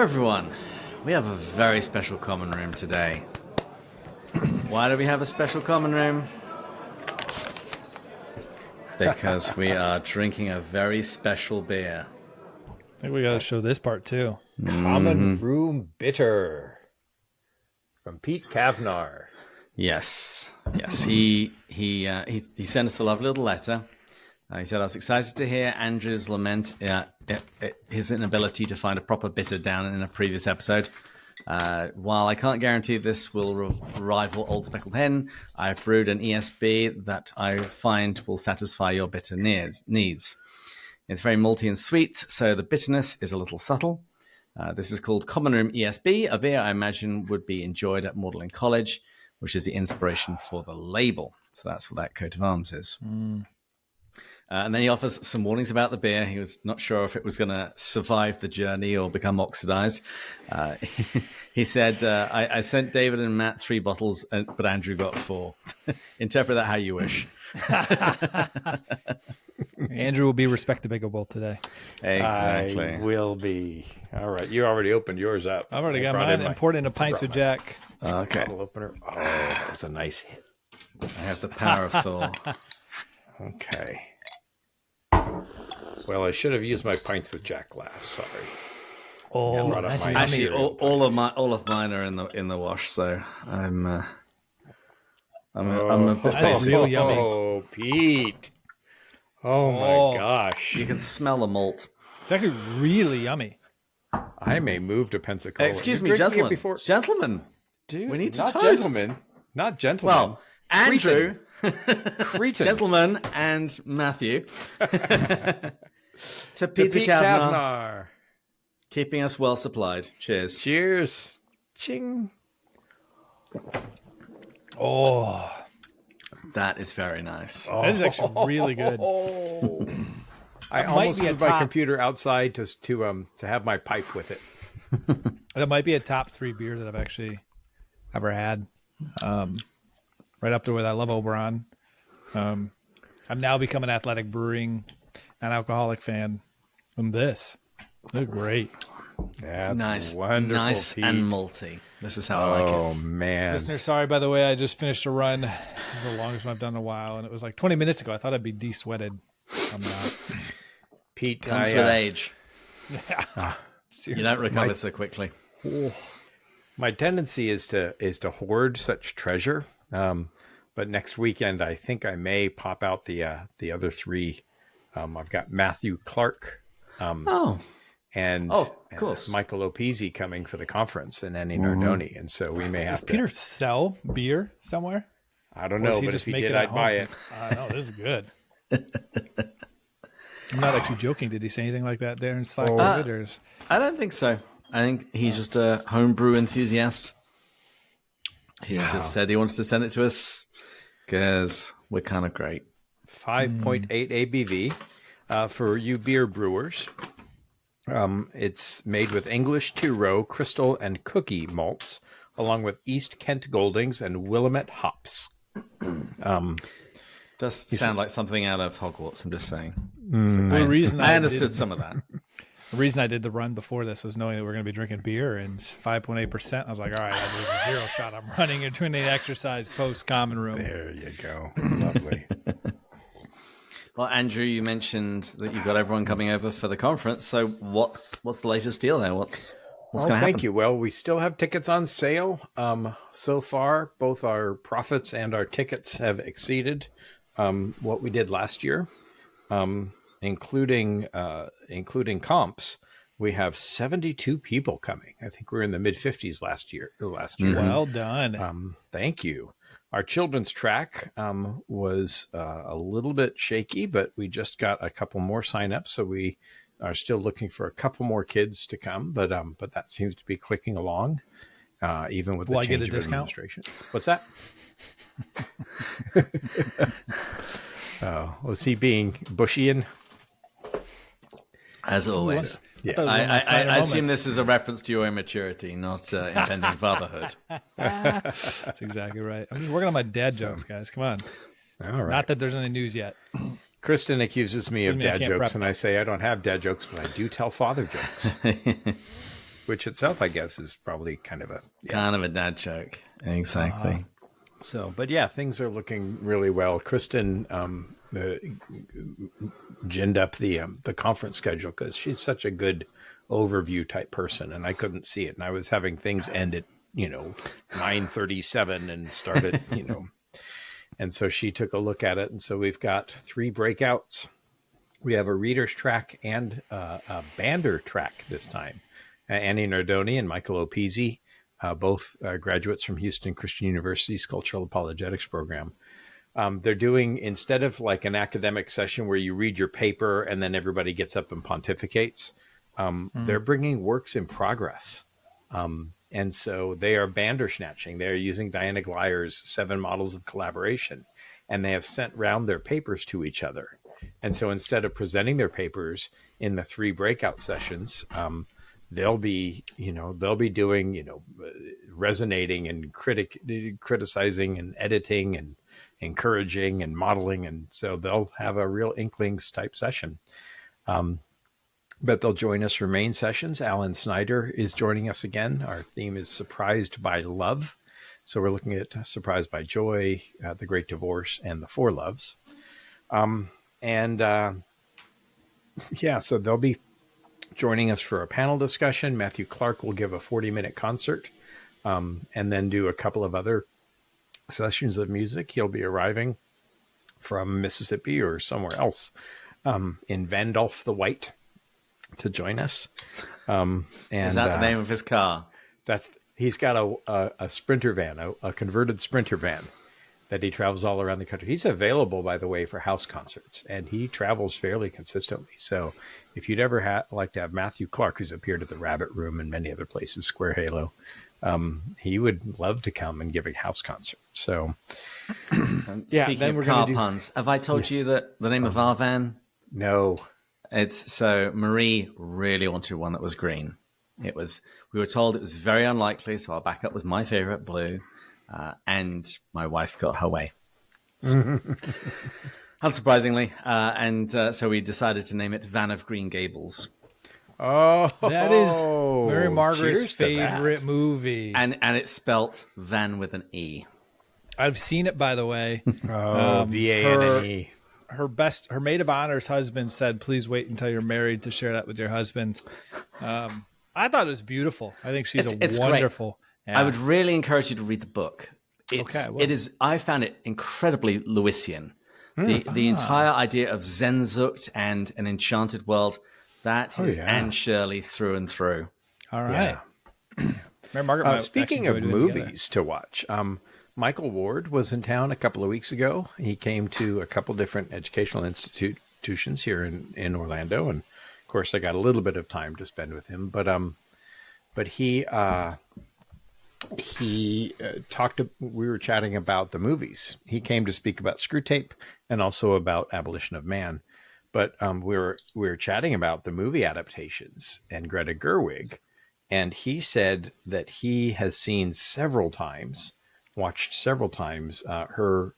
everyone. We have a very special common room today. Why do we have a special common room? Because we are drinking a very special beer. I think we got to show this part too. Common Room Bitter from Pete Kavnar. Yes. He sent us a lovely little letter. He said, I was excited to hear Andrew's lament his inability to find a proper bitter down in a previous episode. While I can't guarantee this will rival Old Speckled Hen, I've brewed an ESB that I find will satisfy your bitter needs. It's very malty and sweet, so the bitterness is a little subtle. This is called Common Room ESB, a beer I imagine would be enjoyed at Magdalen College, which is the inspiration for the label. So that's what that coat of arms is. And then he offers some warnings about the beer. He was not sure if it was going to survive the journey or become oxidized. He said, I sent David and Matt 3 bottles, but Andrew got 4. Interpret that how you wish. Andrew will be respectable today. Exactly. I will be. All right. You already opened yours up. I've already got mine. I'm poured into Pints with Jack. Okay. Bottle opener. Oh, that was a nice hit. I have the power of Thor. Okay. Well, I should have used my Pints with Jack glass. Sorry. Oh, brought up that's my- yummy. Actually, all of mine are in the wash, so I'm a bit That's busy. real yummy. Oh, Pete. Oh, my gosh. You can smell the malt. It's actually really yummy. I may move to Pensacola. Excuse You're me, drinking it gentlemen. before- Gentlemen, Dude, we need to not toast. Gentlemen. Not gentlemen. Well, Andrew, Cretin. gentlemen, and Matthew. to To Peter Pete Kavnar, Kavnar. keeping us well supplied. Cheers. Cheers. Ching. Oh, That is very nice. that is actually really good. I That might almost be a moved my top- computer outside to have my pipe with it. That might be a top 3 beer that I've actually ever had. Right up there with I love Oberon. I've now become an Athletic Brewing non-alcoholic fan. And this, they're great. That's Nice, wonderful. nice Pete. and malty. This is how I like it. Oh man. Listener, sorry, by the way, I just finished a run. It's the longest one I've done in a while, and it was like 20 minutes ago. I thought I'd be de-sweated. I'm not. Pete, Comes with age. Seriously. You don't recover so quickly. my tendency is to hoard such treasure. But next weekend, I think I may pop out the other 3. I've got Matthew Clark. And of course. Michael Opezi coming for the conference in Annie Nardoni, and so we may have Does Peter sell beer somewhere? I don't Or know, does he but just if he make did, it at I'd buy home? it. No, this is good. I'm not actually joking. Did he say anything like that there in Slack? David, or is... I don't think so. I think he's just a homebrew enthusiast. He just said he wanted to send it to us because we're kind of great. 5.8 ABV for you beer brewers. It's made with English two-row, crystal, and cookie malts, along with East Kent Goldings and Willamette hops. Does sound like something out of Hogwarts, I'm just saying. The reason I understood some of that. The reason I did the run before this was knowing that we're going to be drinking beer, and it's 5.8%. I was like, all right, there's a 0 shot. I'm running and doing an exercise post common room. There you go. Lovely. Well, Andrew, you mentioned that you've got everyone coming over for the conference. So what's the latest deal there? What's going to happen? Thank you. Well, we still have tickets on sale. So far, both our profits and our tickets have exceeded what we did last year, including comps. We have 72 people coming. I think we were in the mid-50s last year. Well done. Thank you. Our children's track was a little bit shaky, but we just got a couple more signups, so we are still looking for a couple more kids to come. But that seems to be clicking along, even with the Will I get change a of discount? administration. What's that? Was he being Bushian? As always. Yeah. I assume this is a reference to your immaturity, not impending fatherhood. That's exactly right. I'm just working on my dad jokes, guys. Come on. All right. Not that there's any news yet. Kristen accuses me of Excuse me, I dad can't jokes, prep and I say I don't have dad jokes, but I do tell father jokes. which itself, I guess, is probably kind of a dad joke. Exactly. So, but yeah, things are looking really well. Kristen ginned up the conference schedule because she's such a good overview type person, and I couldn't see it, and I was having things end at 9:37 and start at and so she took a look at it, and so we've got 3 breakouts. We have a reader's track and a bander track this time. Annie Nardoni and Michael Opisi, both graduates from Houston Christian University's Cultural Apologetics program. They're doing, instead of like an academic session where you read your paper and then everybody gets up and pontificates, they're bringing works in progress. And so they are bandersnatching. They're using Diana Gleyer's 7 models of collaboration, and they have sent round their papers to each other. And so instead of presenting their papers in the 3 breakout sessions, they'll be doing, resonating and criticizing and editing and encouraging and modeling. And so they'll have a real Inklings type session. But they'll join us for main sessions. Alan Snyder is joining us again. Our theme is Surprised by Love. So we're looking at Surprised by Joy, The Great Divorce, and The Four Loves. So they'll be joining us for a panel discussion. Matthew Clark will give a 40-minute concert and then do a couple of other sessions of music. He'll be arriving from Mississippi or somewhere else in Vandolph the White to join us. Is that the name of his car? He's got a Sprinter van, a converted Sprinter van that he travels all around the country. He's available, by the way, for house concerts, and he travels fairly consistently. So if you'd ever like to have Matthew Clark, who's appeared at the Rabbit Room and many other places, Square Halo, he would love to come and give a house concert. So speaking of car puns, have I told you that the name of our van? No. So Marie really wanted one that was green. We were told it was very unlikely, so our backup was my favorite, blue, and my wife got her way. Unsurprisingly, so we decided to name it Van of Green Gables. Oh, that is Mary Margaret's favorite movie, and it's spelt Van with an E. I've seen it, by the way. V-A-N-N-E. Her maid of honor's husband said, "Please wait until you're married to share that with your husband." I thought it was beautiful. I think it's wonderful. Yeah. I would really encourage you to read the book. It is. I found it incredibly Lewisian. The entire idea of Sehnsucht and an enchanted world, that is Anne Shirley through and through. All right. Yeah. Mary Margaret. Speaking of movies to watch, Michael Ward was in town a couple of weeks ago. He came to a couple different educational institutions here in Orlando, and of course, I got a little bit of time to spend with him. But he talked. We were chatting about the movies. He came to speak about Screwtape and also about Abolition of Man. But we were chatting about the movie adaptations and Greta Gerwig, and he said that he has seen watched several times her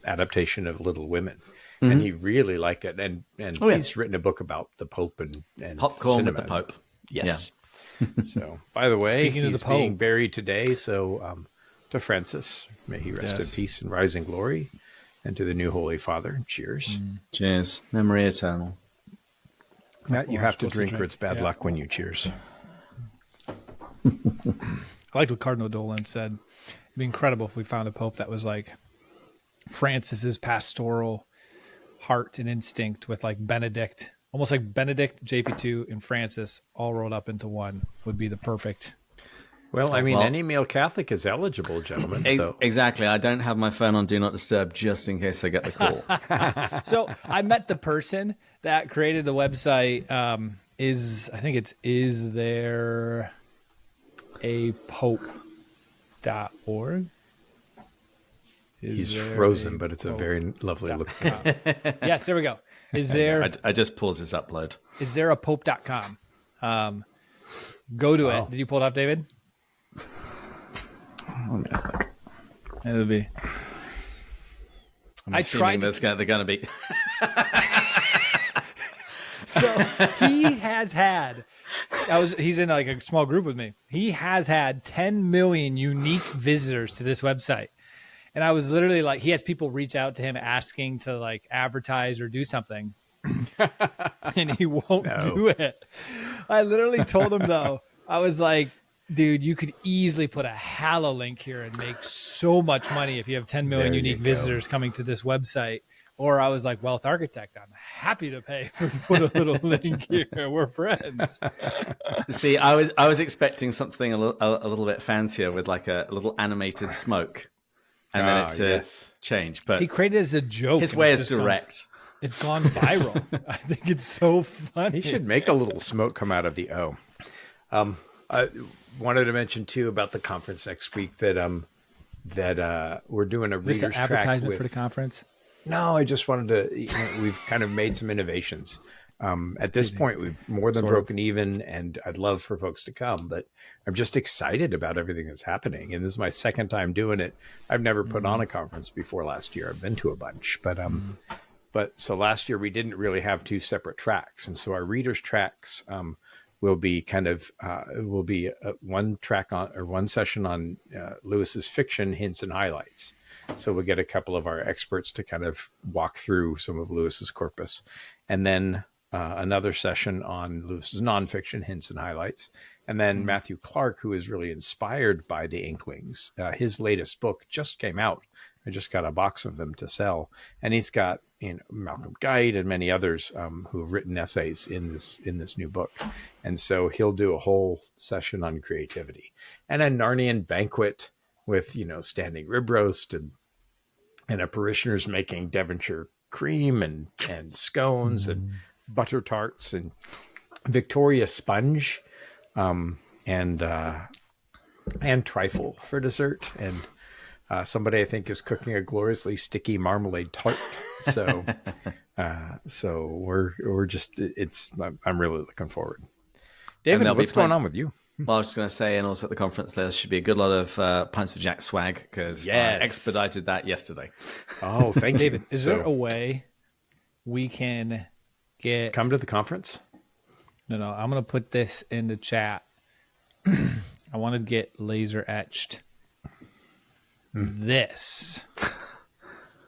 adaptation of Little Women, and he really liked it. And he's written a book about the Pope and popcorn cinema. with the Pope. Yes. Yeah. So, by the way, he's being buried today. So, to Francis, may he rest in peace and rise in glory, and to the new Holy Father, cheers. Cheers. Memory eternal. Matt, you have to drink or it's bad luck when you cheers. I liked what Cardinal Dolan said. It'd be incredible if we found a pope that was like Francis's pastoral heart and instinct with like Benedict, almost like Benedict, JP2, and Francis all rolled up into one would be the perfect. Well, I mean, any male Catholic is eligible, gentlemen. So. Exactly. I don't have my phone on Do Not Disturb just in case I get the call. So I met the person that created the website. Is there a pope.org? He's frozen, but it's a very lovely look. Yes, there we go. Is there? I just paused his upload. Is there a pope.com? Go to it. Did you pull it up, David? Let me have a look. It'll be. I'm assuming they're going to be. So he has had He's in like a small group with me. He has had 10 million unique visitors to this website. And I was literally like, he has people reach out to him asking to like advertise or do something. And he won't do it. I literally told him though, I was like, dude, you could easily put a Hallow link here and make so much money if you have 10 million unique visitors coming to this website. Or I was like, Wealth Architect, I'm happy to pay to put a little link here. We're friends. See, I was expecting something a little bit fancier with like a little animated smoke, and then it to change. But he created it as a joke. His way is direct. It's gone viral. I think it's so funny. He should make a little smoke come out of the O. I wanted to mention too about the conference next week that we're doing a readers an track advertisement for the conference. No, I just wanted to. We've kind of made some innovations. At this point, we've more than broken even, and I'd love for folks to come. But I'm just excited about everything that's happening, and this is my second time doing it. I've never put on a conference before. Last year, I've been to a bunch, but so last year we didn't really have two separate tracks, and so our readers tracks will be kind of one track on or one session on Lewis's fiction hints and highlights. So we'll get a couple of our experts to kind of walk through some of Lewis's corpus, and then another session on Lewis's nonfiction hints and highlights. And then Matthew Clark, who is really inspired by the Inklings, his latest book just came out. I just got a box of them to sell, and he's got Malcolm Guide and many others who have written essays in this new book. And so he'll do a whole session on creativity, and a Narnian banquet with standing rib roast and a parishioners making Devonshire cream and scones and butter tarts and Victoria sponge and trifle for dessert, and somebody I think is cooking a gloriously sticky marmalade tart. So we're just I'm really looking forward. David, what's going on with you? Well, I was just going to say, and also at the conference, there should be a good lot of Pints for Jack swag, because I expedited that yesterday. Oh, thank you. David, is there a way we can come to the conference? No, I'm going to put this in the chat. I want to get laser etched this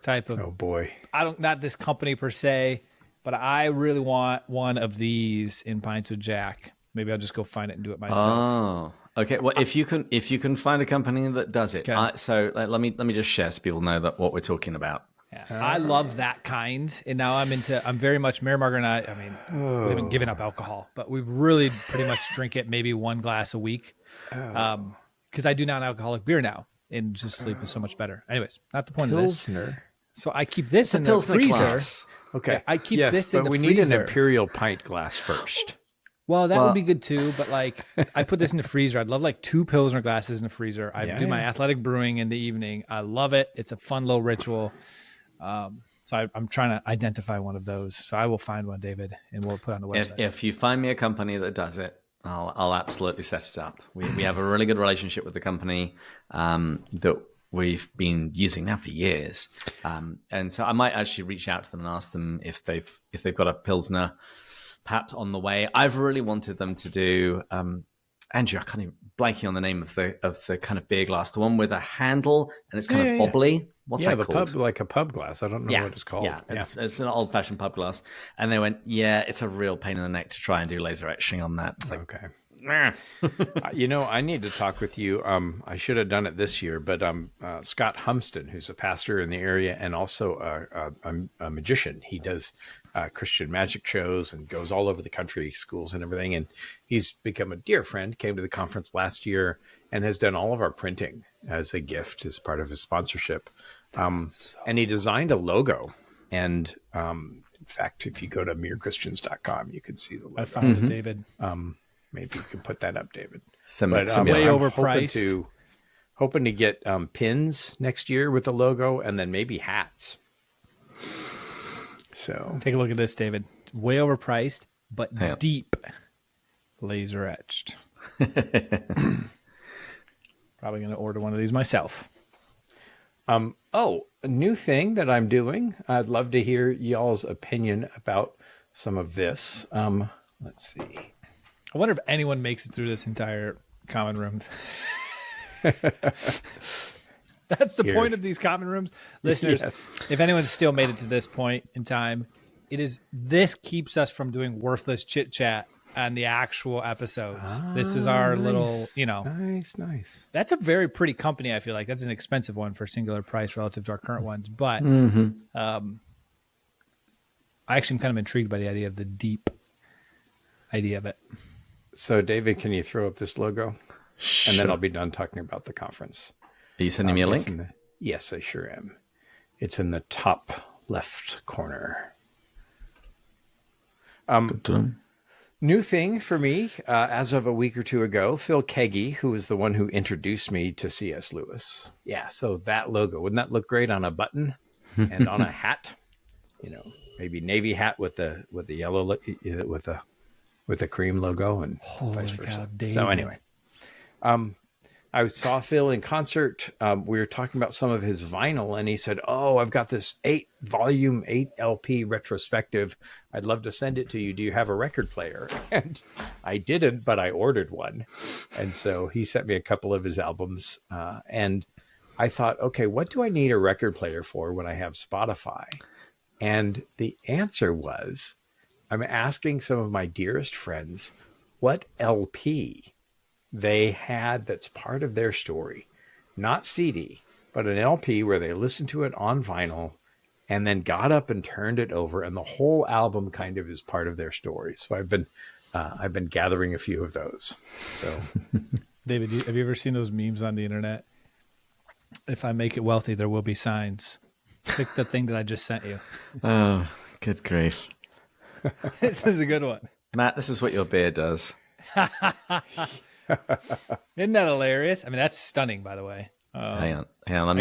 type of. Oh boy! Not this company per se, but I really want one of these in Pints with Jack. Maybe I'll just go find it and do it myself. Oh, okay. Well, if you can find a company that does it, so let me just share so people know that what we're talking about. Yeah. I love that kind, and now I'm very much Mary Margaret and I mean, we haven't given up alcohol, but we really pretty much drink it maybe one glass a week, because I do non-alcoholic beer now, and just sleep is so much better. Anyways, not the point Pilsner. of this. So I keep this in the freezer. Class. Okay, yeah, I keep this in the freezer. But we need an imperial pint glass first. Well, that would be good too, but like I put this in the freezer. I'd love like 2 Pilsner glasses in the freezer. I do my athletic brewing in the evening. I love it. It's a fun little ritual. So I'm trying to identify one of those. So I will find one, David, and we'll put it on the website. If you find me a company that does it, I'll absolutely set it up. We have a really good relationship with the company that we've been using now for years, and so I might actually reach out to them and ask them if they've got a Pilsner perhaps on the way. I've really wanted them to do. Andrew, I can't even blanking on the name of the kind of beer glass, the one with a handle and it's kind of bobbly. What's that called? Pub, like a pub glass. I don't know what it's called. Yeah, it's an old-fashioned pub glass. And they went, it's a real pain in the neck to try and do laser etching on that. It's like, okay. I need to talk with you. I should have done it this year, but Scott Humston, who's a pastor in the area and also a magician. He does Christian magic shows and goes all over the country, schools and everything. And he's become a dear friend, came to the conference last year and has done all of our printing as a gift as part of his sponsorship. And he designed a logo. And in fact, if you go to merechristians.com, you can see the logo. I found it, David. Maybe you can put that up, David. Way overpriced. Hoping to get pins next year with the logo, and then maybe hats. So take a look at this, David. Way overpriced, but deep laser etched. Probably going to order one of these myself. A new thing that I'm doing. I'd love to hear y'all's opinion about some of this. Let's see. I wonder if anyone makes it through this entire common rooms. That's the point of these common rooms. Listeners, Yes. if anyone's still made it to this point in time, this keeps us from doing worthless chit chat on the actual episodes. This is our little, Nice. that's a very pretty company. I feel like that's an expensive one for singular price relative to our current ones. But I actually am kind of intrigued by the idea of the deep idea of it. So, David, can you throw up this logo? Sure. And then I'll be done talking about the conference. Are you sending me a link? Yes, I sure am. It's in the top left corner. New thing for me, as of a week or two ago, Phil Keggy, who was the one who introduced me to C.S. Lewis. Yeah, so that logo, wouldn't that look great on a button and on a hat? Maybe navy hat with the yellow with the cream logo and vice versa. God, so anyway, I saw Phil in concert. We were talking about some of his vinyl, and he said, "Oh, I've got this 8-volume, 8 LP retrospective. I'd love to send it to you. Do you have a record player?" And I didn't, but I ordered one. And so he sent me a couple of his albums. And I thought, okay, what do I need a record player for when I have Spotify? And the answer was, I'm asking some of my dearest friends what LP they had that's part of their story, not CD, but an LP where they listened to it on vinyl and then got up and turned it over, and the whole album kind of is part of their story. So I've been gathering a few of those. So, David, have you ever seen those memes on the internet? If I make it wealthy, there will be signs. Click the thing that I just sent you. Oh, good grief. This is a good one. Matt, this is what your beard does. Isn't that hilarious? I mean, that's stunning, by the way. Hang on. Let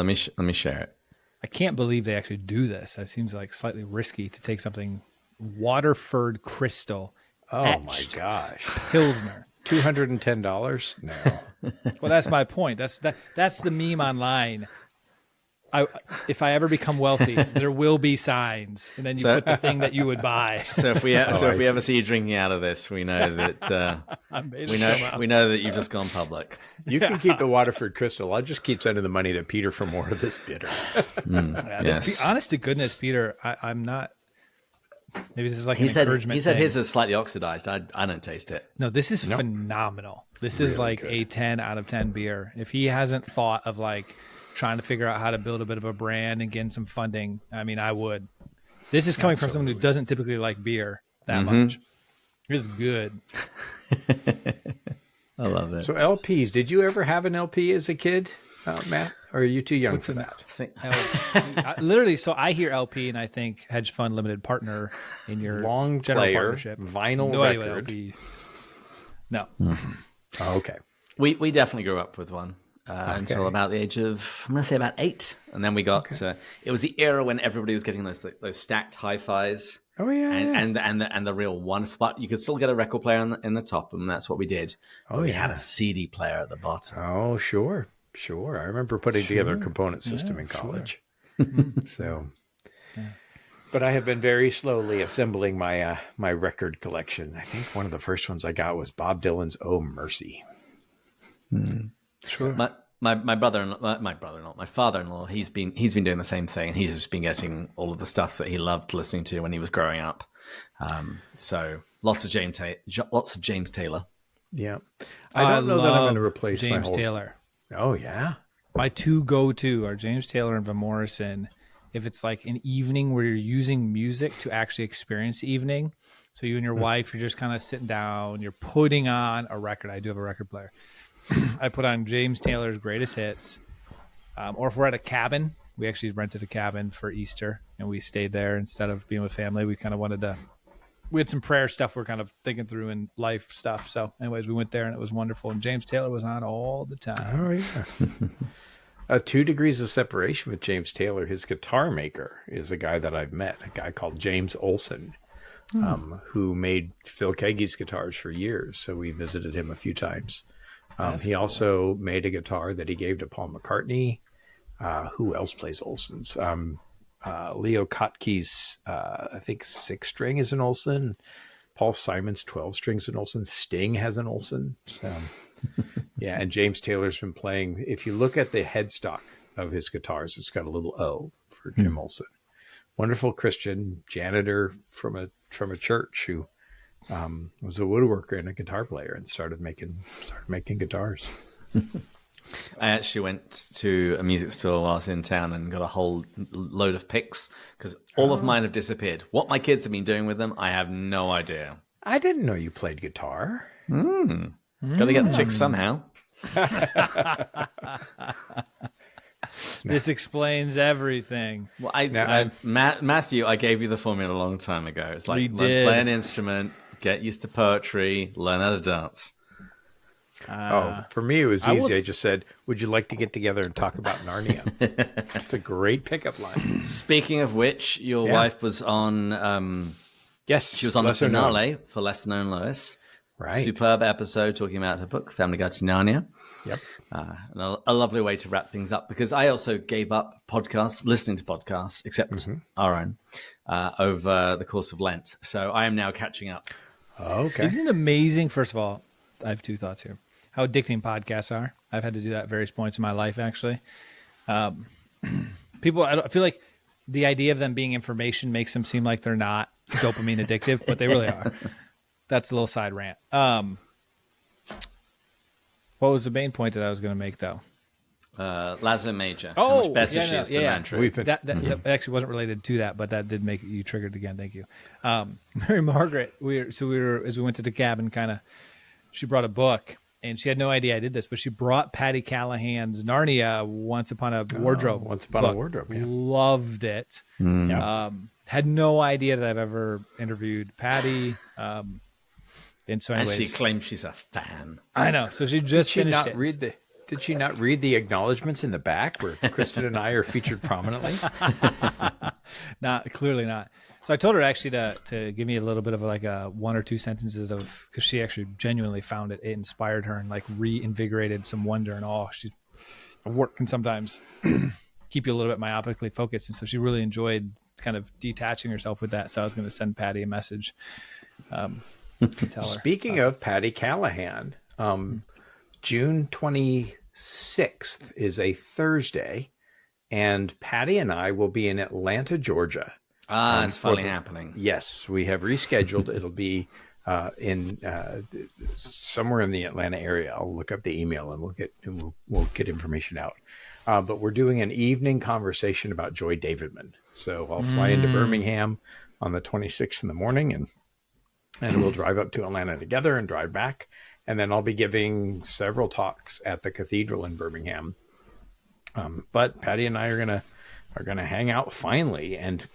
me share it. I can't believe they actually do this. It seems like slightly risky to take something Waterford Crystal. oh my etched gosh, Pilsner. $210? No. Well, that's my point. That's the meme online. If I ever become wealthy, there will be signs, and then you put the thing that you would buy. So if we ever see you drinking out of this, we know that we know that you've just gone public. You can keep the Waterford Crystal. I'll just keep sending the money to Peter for more of this bitter. Yes. Honest to goodness, Peter, I'm not. Maybe this is like He an said encouragement thing. his is slightly oxidized. I don't taste it. No, this is phenomenal. This is like good. a 10 out of 10 beer. If he hasn't thought of like trying to figure out how to build a bit of a brand and getting some funding, I mean, I would. This is coming from someone who doesn't typically like beer that much. It's good. I love it. So LPs, did you ever have an LP as a kid, Matt? Or are you too young for that? Literally, so I hear LP and I think hedge fund limited partner in your Long general player, partnership. vinyl No idea what record. LP. No. Oh, okay. We definitely grew up with one until about the age of, I'm going to say about 8. And then we got, it was the era when everybody was getting those stacked hi-fis. Oh yeah. And the real wonderful, but you could still get a record player in the top, and that's what we did. But we had a CD player at the bottom. Oh, sure. I remember putting together a component system in college. So, but I have been very slowly assembling my my record collection. I think one of the first ones I got was Bob Dylan's "Oh Mercy." Sure. My father-in-law, he's been doing the same thing. He's just been getting all of the stuff that he loved listening to when he was growing up. So lots of James Taylor. Yeah, I don't know that I'm going to replace James my whole... Taylor. Oh yeah. My two go-to are James Taylor and Van Morrison. If it's like an evening where you're using music to actually experience the evening, so you and your wife, you're just kind of sitting down, you're putting on a record. I do have a record player. I put on James Taylor's greatest hits. Or if we're at a cabin, we actually rented a cabin for Easter, and we stayed there instead of being with family. We kind of wanted to. We had some prayer stuff we're kind of thinking through in life stuff. So, anyways, we went there and it was wonderful. And James Taylor was on all the time. Oh yeah. 2 Degrees of Separation with James Taylor. His guitar maker is a guy that I've met, a guy called James Olson, who made Phil Keggy's guitars for years. So we visited him a few times. He also made a guitar that he gave to Paul McCartney. Who else plays Olson's? Leo Kotke's, I think 6-string is an Olson. Paul Simon's 12 strings an Olsen. Sting has an Olsen. So, yeah, and James Taylor's been playing. If you look at the headstock of his guitars, it's got a little O for Jim Olsen. Wonderful Christian janitor from a church who was a woodworker and a guitar player and started making guitars. I actually went to a music store while I was in town and got a whole load of picks because all of mine have disappeared. What my kids have been doing with them, I have no idea. I didn't know you played guitar. Got to get the chicks somehow. This explains everything. Well, Matthew, I gave you the formula a long time ago. It's like We learn to did. play an instrument, get used to poetry, learn how to dance. For me, it was easy. was- I just said, would you like to get together and talk about Narnia? It's a great pickup line. Speaking of which, your wife was on. Yes. She was on the Lesser known. finale for Lesser Known Lois. Right. Superb episode talking about her book, Family Guide to Narnia. Yep. And a lovely way to wrap things up because I also gave up podcasts, listening to podcasts, except our own, over the course of Lent. So I am now catching up. Okay. Isn't it amazing? First of all, I have two thoughts here. How addicting podcasts are. I've had to do that at various points in my life, actually. People, I feel like the idea of them being information makes them seem like they're not dopamine addictive, but they really are. That's a little side rant. What was the main point that I was going to make, though? Lazo Major. Oh, how much better yeah, she no, is than yeah. Andrew. That actually wasn't related to that, but that did make you triggered again. Thank you, Mary Margaret. We were as we went to the cabin, kind of. She brought a book, and she had no idea I did this, but she brought Patty Callahan's Narnia Once Upon a Wardrobe. Once Upon a Wardrobe, yeah. Loved it. Yeah. Had no idea that I've ever interviewed Patty. And so, And anyways, she claims she's a fan. I know. So she just finished it. Did she not read the acknowledgments in the back where Kristen and I are featured prominently? Clearly not. So I told her actually to give me a little bit of like a 1 or 2 sentences of, because she actually genuinely found it inspired her and like reinvigorated some wonder and awe. Work can sometimes keep you a little bit myopically focused, and so she really enjoyed kind of detaching herself with that. So I was going to send Patty a message. To tell her. Speaking of Patty Callahan, June 26th is a Thursday, and Patty and I will be in Atlanta, Georgia. It's finally happening. Yes, we have rescheduled. It'll be in somewhere in the Atlanta area. I'll look up the email and we'll get information out. But we're doing an evening conversation about Joy Davidman. So I'll fly into Birmingham on the 26th in the morning, and we'll drive up to Atlanta together and drive back. And then I'll be giving several talks at the cathedral in Birmingham. But Patty and I are gonna hang out finally, and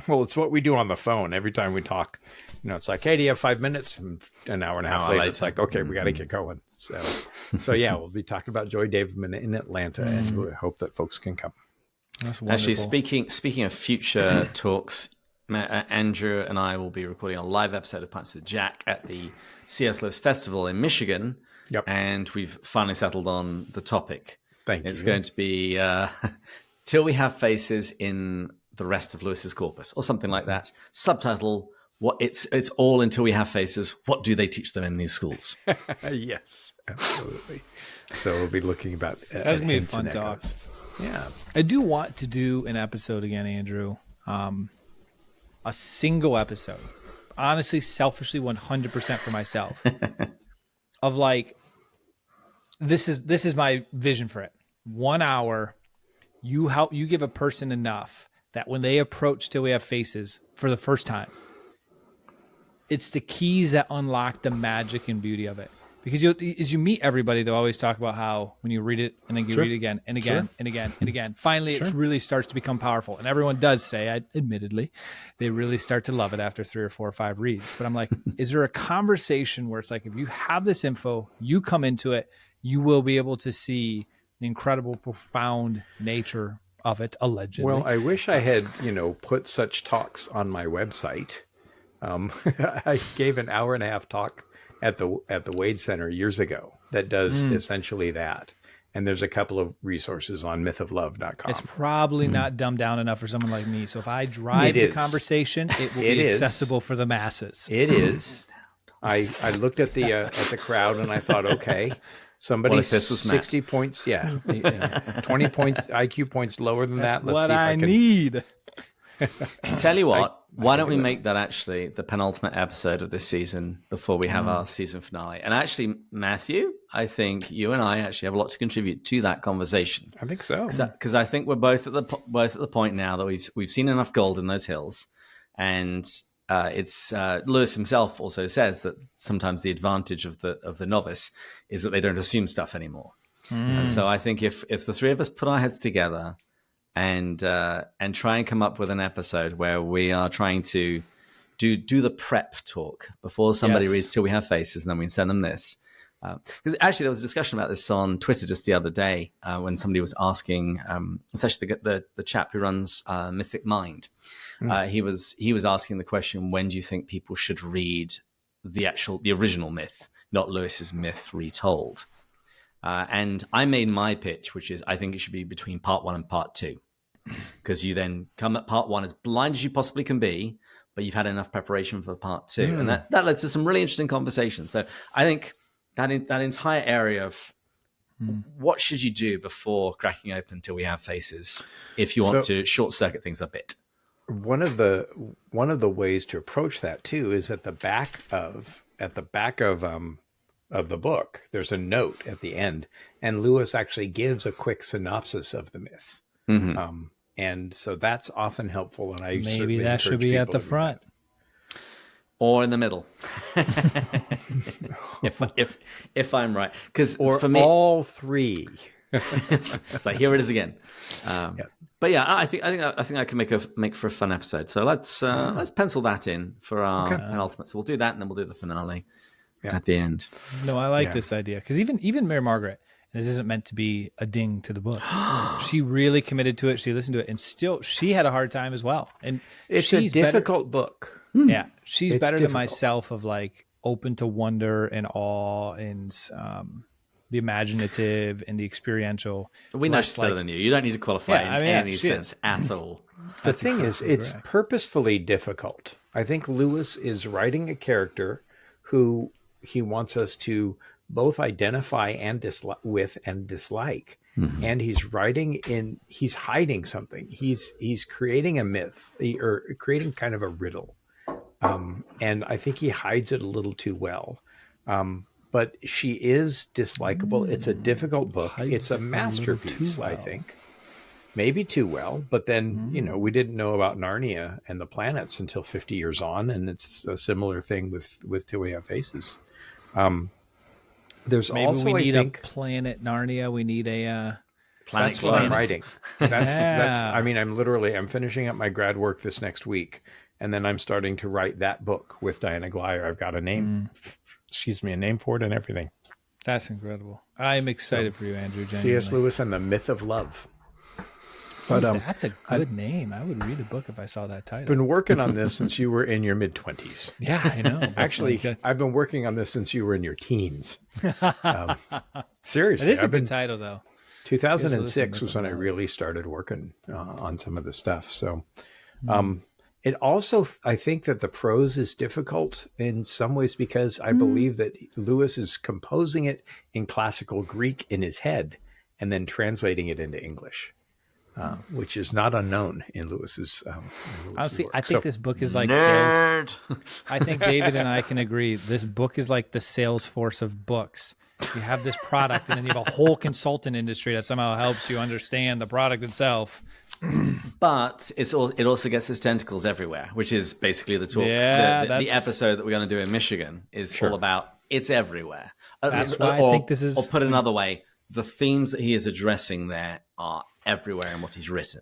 well, it's what we do on the phone every time we talk. You know, it's like, hey, do you have 5 minutes? And an hour and a half later, it's like, okay, we got to get going. So yeah, we'll be talking about Joy Davidman in Atlanta, and we hope that folks can come. That's wonderful. Actually, speaking of future talks, Andrew and I will be recording a live episode of Pints with Jack at the C.S. Lewis Festival in Michigan. Yep. And we've finally settled on the topic. Thank you. It's going to be Till We Have Faces in the Rest of Lewis's Corpus, or something like that. Subtitle: What it's all until we have faces. What do they teach them in these schools? Yes, absolutely. So we'll be looking about. That's gonna be a fun talk. Yeah, I do want to do an episode again, Andrew. A single episode, honestly, selfishly, 100% for myself. Of like, this is my vision for it. 1 hour, you give a person enough that when they approach Till We Have Faces for the first time, it's the keys that unlock the magic and beauty of it. Because as you meet everybody, they'll always talk about how when you read it and then you read it again and again and again and again, finally it really starts to become powerful. And everyone does say, admittedly, they really start to love it after 3 or 4 or 5 reads. But I'm like, is there a conversation where it's like, if you have this info, you come into it, you will be able to see the incredible, profound nature of it, allegedly. Well, I wish I had, put such talks on my website. I gave an hour-and-a-half talk at the Wade Center years ago that does essentially that. And there's a couple of resources on mythoflove.com. It's probably not dumbed down enough for someone like me. So if I drive the conversation, it will be accessible for the masses. It is. I looked at the crowd and I thought, okay, somebody 60 points, 20 points IQ points lower than that. Let's see if I need. Tell you what, why don't we make that actually the penultimate episode of this season before we have our season finale? And actually, Matthew, I think you and I actually have a lot to contribute to that conversation. I think so, because I think we're both at the point now that we've seen enough gold in those hills, and it's Lewis himself also says that sometimes the advantage of the novice is that they don't assume stuff anymore. And so I think if the three of us put our heads together and try and come up with an episode where we are trying to do the prep talk before somebody reads Till We Have Faces, and then we send them this. Because actually there was a discussion about this on Twitter just the other day when somebody was asking, especially the chap who runs Mythic Mind. He was asking the question, when do you think people should read the original myth, not Lewis's myth retold? And I made my pitch, which is I think it should be between part 1 and part 2, because you then come at part 1 as blind as you possibly can be, but you've had enough preparation for part 2, and that led to some really interesting conversations. So I think that entire area of what should you do before cracking open Till We Have Faces, if you want to short circuit things a bit. One of the ways to approach that too is at the back of the book, there's a note at the end, and Lewis actually gives a quick synopsis of the myth. And so that's often helpful. And maybe that should be at the front or in the middle, if I'm right, because for me, all three. it's like here it is again. But yeah, I think I can make for a fun episode. So let's pencil that in for our penultimate. So we'll do that, and then we'll do the finale at the end. No, I like this idea, because even Mary Margaret, and this isn't meant to be a ding to the book, she really committed to it. She listened to it, and still she had a hard time as well. And it's a difficult book. Yeah, she's better than myself, of like open to wonder and awe and the imaginative and the experiential. We know she's better than you. You don't need to qualify in any sense at all. The thing is, it's purposefully difficult. I think Lewis is writing a character who he wants us to both identify and dislike. And he's he's hiding something. He's creating a myth, or creating kind of a riddle. And I think he hides it a little too well. But she is dislikable. It's a difficult book. It's a masterpiece, I think. Maybe too well, but then, we didn't know about Narnia and the planets until 50 years on, and it's a similar thing with Till We Have Faces. There's maybe also, we need I think, a planet Narnia. We need a planet. That's what I'm writing. I'm finishing up my grad work this next week, and then I'm starting to write that book with Diana Glyer. I've got a name, a name for it and everything. That's incredible. I'm excited for you, Andrew. Genuinely. C.S. Lewis and the Myth of Love. But that's a good name. I would read a book if I saw that title. I've been working on this since you were in your mid-20s. Yeah, I know. Actually, I've been working on this since you were in your teens. Seriously. It is a good title, though. 2006 was when I really started working on some of the stuff. So it also, I think that the prose is difficult in some ways, because I believe that Lewis is composing it in classical Greek in his head and then translating it into English. Which is not unknown in Lewis's honestly work. I think this book is like sales. I think David and I can agree this book is like the Salesforce of books. You have this product, and then you have a whole consultant industry that somehow helps you understand the product itself. But it also gets its tentacles everywhere, which is basically the talk. The episode that we're going to do in Michigan is all about it's everywhere. That's why I think this is... Or put another way, the themes that he is addressing there are everywhere in what he's written.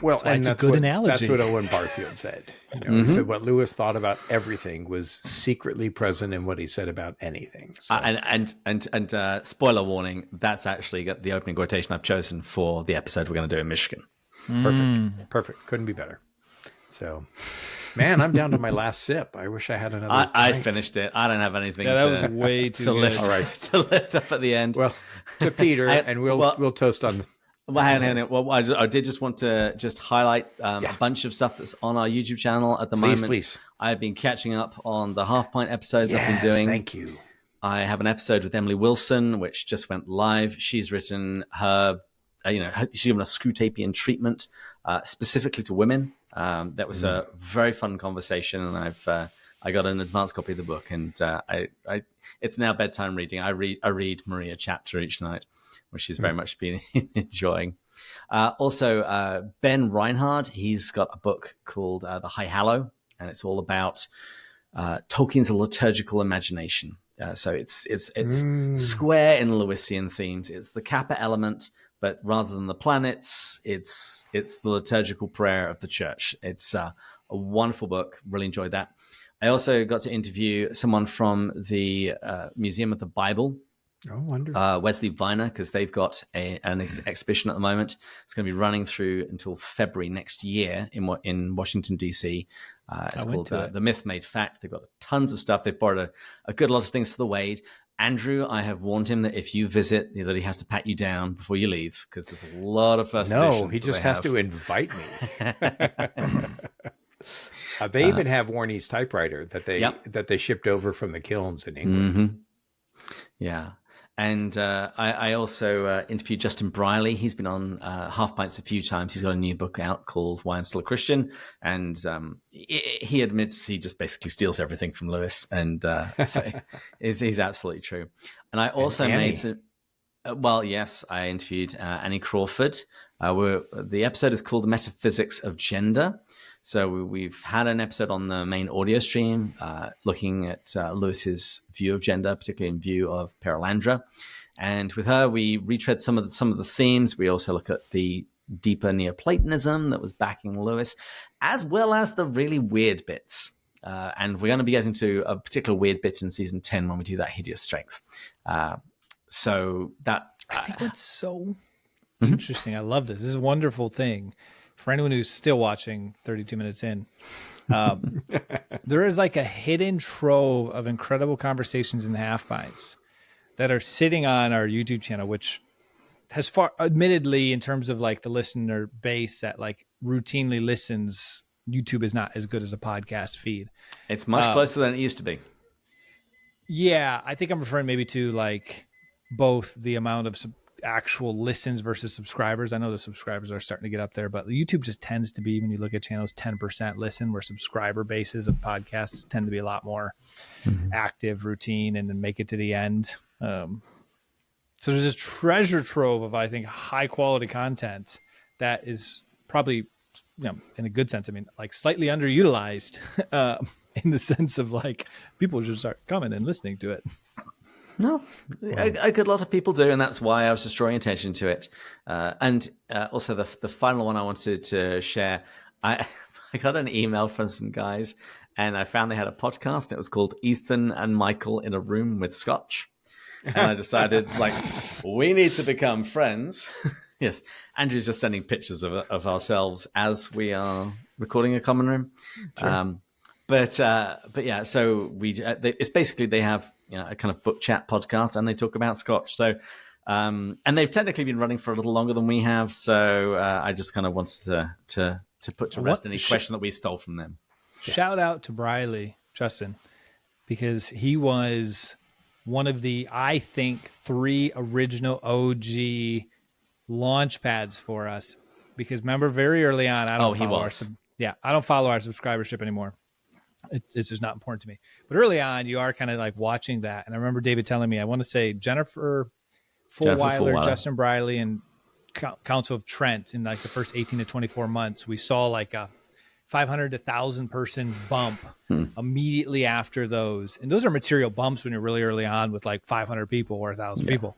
Well, and that's a good analogy. That's what Owen Barfield said. He said what Lewis thought about everything was secretly present in what he said about anything. So. And spoiler warning, that's actually the opening quotation I've chosen for the episode we're going to do in Michigan. Perfect. Couldn't be better. So, Man, I'm down to my last sip. I wish I had another. I pint. finished it. I don't have anything Yeah, that to, was way too to good. lift, All right. to lift up at the end. Well, to Peter, I- and we'll well- we'll toast on. Well, hang on. Well, I did just want to highlight a bunch of stuff that's on our YouTube channel at the moment. Please. I've been catching up on the Half Pint episodes I've Yes, been doing. thank you. I have an episode with Emily Wilson, which just went live. She's written she's given a Screwtapian treatment specifically to women. That was a very fun conversation, and I got an advanced copy of the book, and it's now bedtime reading. I read Marie a chapter each night, which she's very much been enjoying. Also, Ben Reinhard, he's got a book called The High Hallow, and it's all about Tolkien's liturgical imagination. So it's square in Lewisian themes. It's the Kappa element, but rather than the planets, it's the liturgical prayer of the church. It's a wonderful book. Really enjoyed that. I also got to interview someone from the Museum of the Bible. Oh, wonderful. Wesley Vanne, because they've got an exhibition at the moment. It's going to be running through until February next year in Washington, D.C. It's called The Myth Made Fact. They've got tons of stuff. They've borrowed a good lot of things for the Wade. Andrew, I have warned him that if you visit, that he has to pat you down before you leave, because there's a lot of first editions. No, he just has to invite me. They even have Warnie's typewriter that they shipped over from the kilns in England. Mm-hmm. Yeah. And I also interviewed Justin Briley. He's been on Half Pints a few times. He's got a new book out called Why I'm Still a Christian. And he admits he just basically steals everything from Lewis. And so he's absolutely true. And I also made some... yes, I interviewed Annie Crawford. The episode is called The Metaphysics of Gender. So we've had an episode on the main audio stream looking at Lewis's view of gender, particularly in view of Perelandra. And with her, we retread some of the themes. We also look at the deeper Neoplatonism that was backing Lewis, as well as the really weird bits. And we're going to be getting to a particular weird bit in season 10 when we do that Hideous Strength. So that... I think what's so interesting, I love this. This is a wonderful thing. For anyone who's still watching 32 minutes in, there is like a hidden trove of incredible conversations in the Half Pints that are sitting on our YouTube channel, which has admittedly, in terms of like the listener base that like routinely listens, YouTube is not as good as a podcast feed. It's much closer than it used to be. Yeah, I think I'm referring maybe to like both the amount of actual listens versus subscribers. I know the subscribers are starting to get up there, but YouTube just tends to be, when you look at channels, 10% listen, where subscriber bases of podcasts tend to be a lot more active, routine, and then make it to the end. So there's this treasure trove of, I think, high quality content that is probably, in a good sense, I mean, like slightly underutilized in the sense of like people should start coming and listening to it. No, a good lot of people do, and that's why I was just drawing attention to it. And also the final one I wanted to share, I got an email from some guys, and I found they had a podcast, and it was called Ethan and Michael in a Room with Scotch. And I decided, we need to become friends. Yes, Andrew's just sending pictures of ourselves as we are recording a common room. Sure. But yeah, so it's basically they have a kind of book chat podcast, and they talk about Scotch. So and they've technically been running for a little longer than we have. So I just kind of wanted to put to rest any question that we stole from them. Shout out to Briley, Justin, because he was one of the, I think, 3 original OG launch pads for us. Because remember, very early on, I don't follow our subscribership anymore. It's just not important to me. But early on, you are kind of like watching that. And I remember David telling me, I want to say Jennifer Fulweiler, Justin Briley, and Council of Trent in like the first 18 to 24 months, we saw like a 500 to 1,000 person bump immediately after those. And those are material bumps when you're really early on with like 500 people or 1,000 people.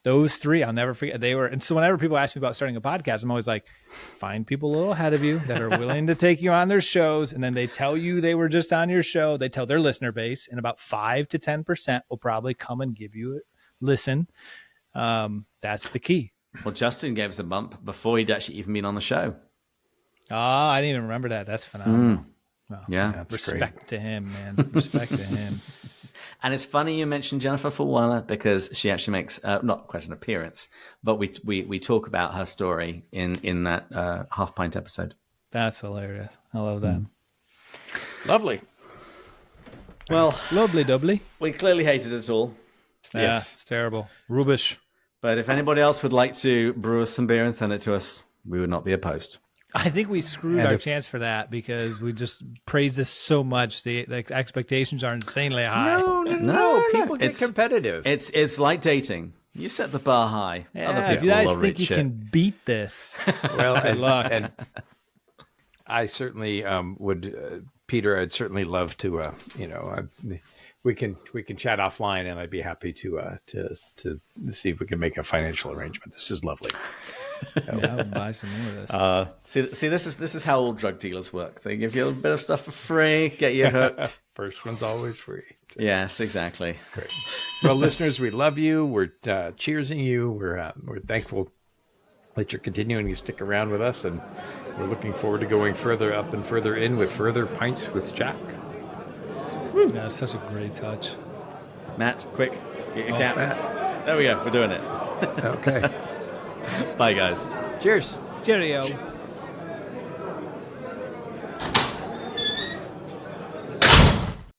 Those 3, I'll never forget. They were, and so whenever people ask me about starting a podcast, I'm always like, find people a little ahead of you that are willing to take you on their shows. And then they tell you they were just on your show. They tell their listener base, and about 5 to 10% will probably come and give you a listen. That's the key. Well, Justin gave us a bump before he'd actually even been on the show. Oh, I didn't even remember that. That's phenomenal. Well, Yeah. That's respect to him, man. Respect to him. And it's funny you mentioned Jennifer Fulwala because she actually makes not quite an appearance, but we talk about her story in that Half Pint episode. That's hilarious. I love that. Lovely. Well, Lovely doubly. we clearly hated it all. Yeah, it's terrible. Rubbish. But if anybody else would like to brew us some beer and send it to us, we would not be opposed. I think we screwed our chance for that because we just praised this so much. The expectations are insanely high. No. People get It's- competitive. It's like dating. You set the bar high. Yeah, Other if people you guys will think you reach it. can beat this, Well, good luck. And I certainly would, Peter. I'd certainly love to. We can chat offline, and I'd be happy to see if we can make a financial arrangement. This is lovely. Yeah, I would buy some more of this. See, this is how all drug dealers work. They give you a bit of stuff for free, get you hooked. First one's always free. Yes, exactly. Great. Well, listeners, we love you. We're cheersing you. We're thankful that you're continuing to stick around with us, and we're looking forward to going further up and further in with further Pints with Jack. Yeah, it's such a great touch. Matt, quick, get your cap. Matt. There we go. We're doing it. Okay. Bye, guys. Cheers. Cheerio.